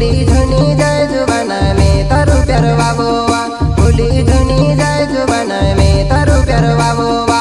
भूली झुनी जाय जुबाना में तारू प्यार बाबोवा भूली झुनी जाय जुबाना में तारू प्यार बाबोवा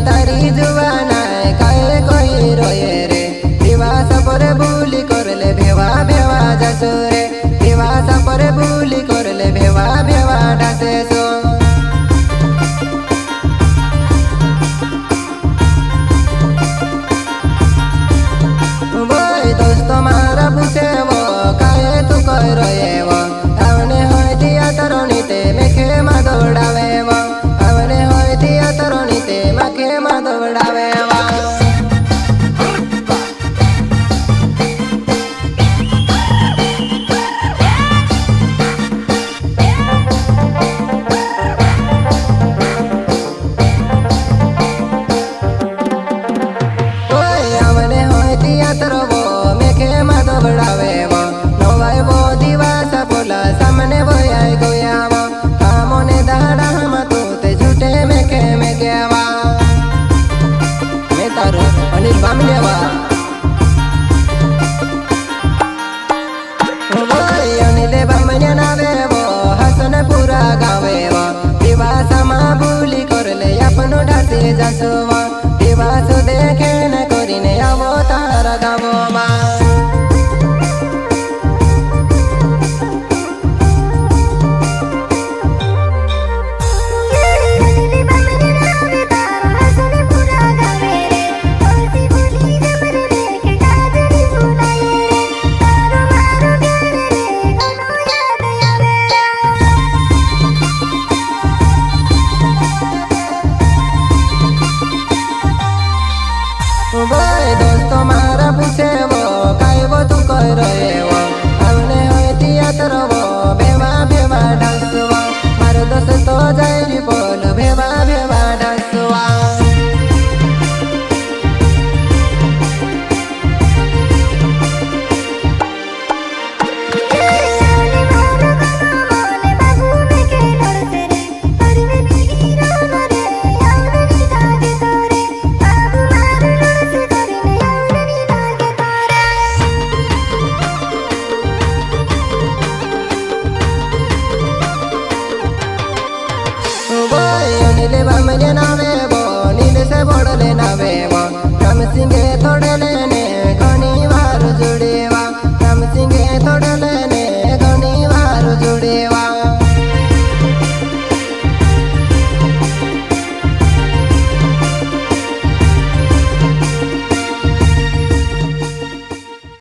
तारी जुबाना काहे कोई रोए रे दिवास पर भूली करले भेवा भेवा जासो रे दिवास पर भूली करले भेवा भेवा डासे सो बोय दोस्त मारा पूछे वो काहे तू कोई रोए वो आवने होय दिया तरुणीते मेखे मा दौड़ावे वो आवने होय दिया तरुणीते मेखे मा दौड़ावे वो दिवास देखे न करीने आवो तारा गावो मा दोस्तों मारा पूछे वो काय वो तू कोई रोए वो हमने होय दिया तरो वो भेवा भेवा डांसवा मारो दोस्त तो जायरी बोल भेवा भेवा डांसवा बामने नावे